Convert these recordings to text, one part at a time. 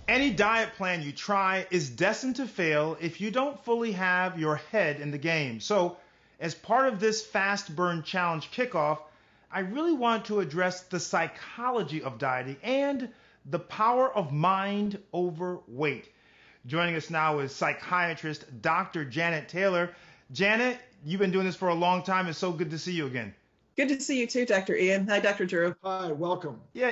Any diet plan you try is destined to fail if you don't fully have your head in the game. So, as part of this Fast Burn Challenge kickoff, I really want to address the psychology of dieting and the power of mind over weight. Joining us now is psychiatrist Dr. Janet Taylor. Janet, you've been doing this for a long time. It's so good to see you again. Good to see you too, Dr. Ian. Hi, Dr. Drew. Hi, welcome. Yeah,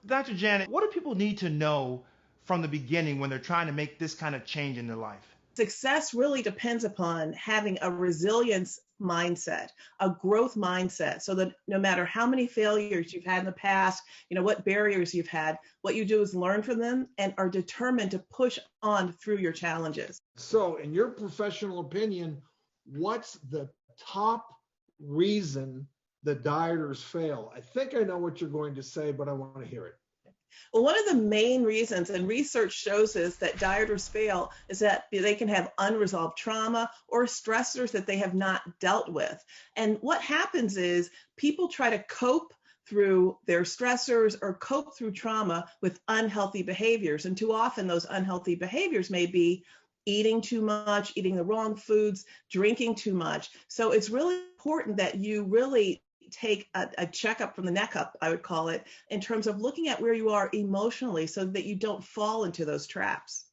Dr. Janet, what do people need to know from the beginning when they're trying to make this kind of change in their life? Success really depends upon having a resilience mindset, a growth mindset, so that no matter how many failures you've had in the past, what barriers you've had, what you do is learn from them and are determined to push on through your challenges. So, in your professional opinion, what's the top reason the dieters fail? I think I know what you're going to say, but I want to hear it. Well, one of the main reasons, and research shows this, that dieters fail is that they can have unresolved trauma or stressors that they have not dealt with. And what happens is people try to cope through their stressors or cope through trauma with unhealthy behaviors. And too often those unhealthy behaviors may be eating too much, eating the wrong foods, drinking too much. So it's really important that you really take a checkup from the neck up, I would call it, in terms of looking at where you are emotionally so that you don't fall into those traps.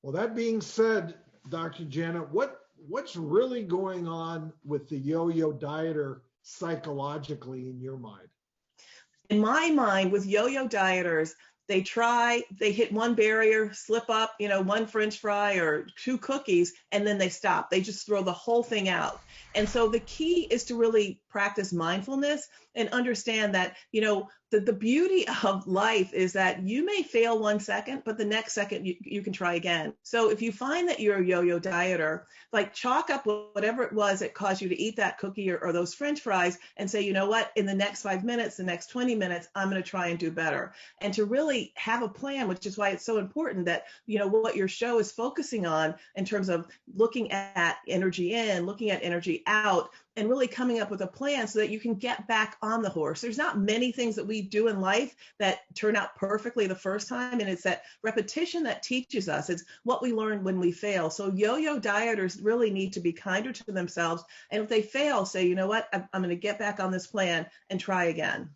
Well, that being said, Dr. Janet, what's really going on with the yo-yo dieter psychologically in your mind? In my mind, with yo-yo dieters, they hit one barrier, slip up, one French fry or two cookies, and then they stop. They just throw the whole thing out. And so the key is to really practice mindfulness and understand that, the beauty of life is that you may fail 1 second, but the next second you can try again. So if you find that you're a yo-yo dieter, like chalk up whatever it was that caused you to eat that cookie or those French fries and say, you know what, in the next 5 minutes, the next 20 minutes, I'm going to try and do better. And to really have a plan, which is why it's so important that, what your show is focusing on in terms of looking at energy in, looking at energy out, and really coming up with a plan so that you can get back on the horse. There's not many things that we do in life that turn out perfectly the first time, and it's that repetition that teaches us. It's what we learn when we fail. So yo-yo dieters really need to be kinder to themselves, and if they fail, say, you know what, I'm going to get back on this plan and try again.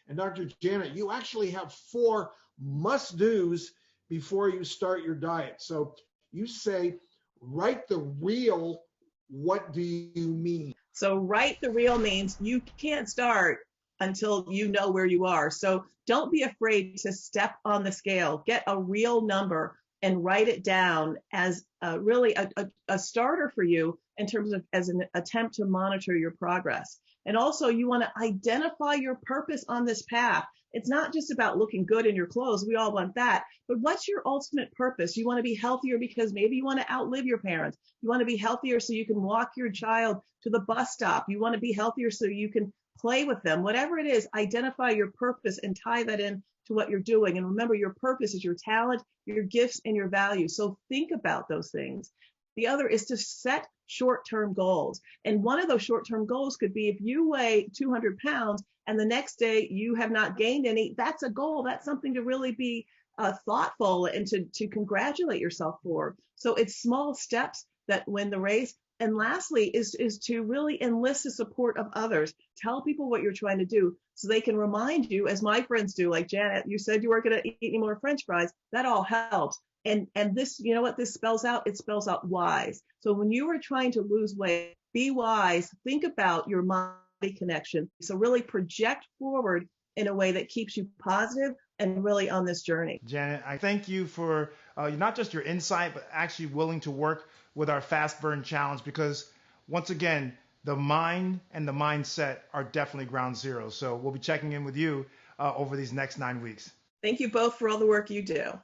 And Dr. Janet, you actually have 4 must-dos before you start your diet. So you say, write the real. What do you mean? So write the real means you can't start until you know where you are. So don't be afraid to step on the scale, get a real number and write it down as really a starter for you in terms of as an attempt to monitor your progress. And also you want to identify your purpose on this path. It's not just about looking good in your clothes. We all want that. But what's your ultimate purpose? You want to be healthier because maybe you want to outlive your parents. You want to be healthier so you can walk your child to the bus stop. You want to be healthier so you can play with them. Whatever it is, identify your purpose and tie that in to what you're doing. And remember, your purpose is your talent, your gifts, and your values. So think about those things. The other is to set short-term goals. And one of those short-term goals could be if you weigh 200 pounds and the next day you have not gained any, that's a goal. That's something to really be thoughtful and to congratulate yourself for. So it's small steps that win the race. And lastly is to really enlist the support of others. Tell people what you're trying to do so they can remind you, as my friends do, like Janet, you said you weren't going to eat any more French fries. That all helps. And this, you know what this spells out? It spells out wise. So when you are trying to lose weight, be wise. Think about your body connection. So really project forward in a way that keeps you positive and really on this journey. Janet, I thank you for not just your insight, but actually willing to work with our Fast Burn Challenge, because once again, the mind and the mindset are definitely ground zero. So we'll be checking in with you over these next 9 weeks. Thank you both for all the work you do.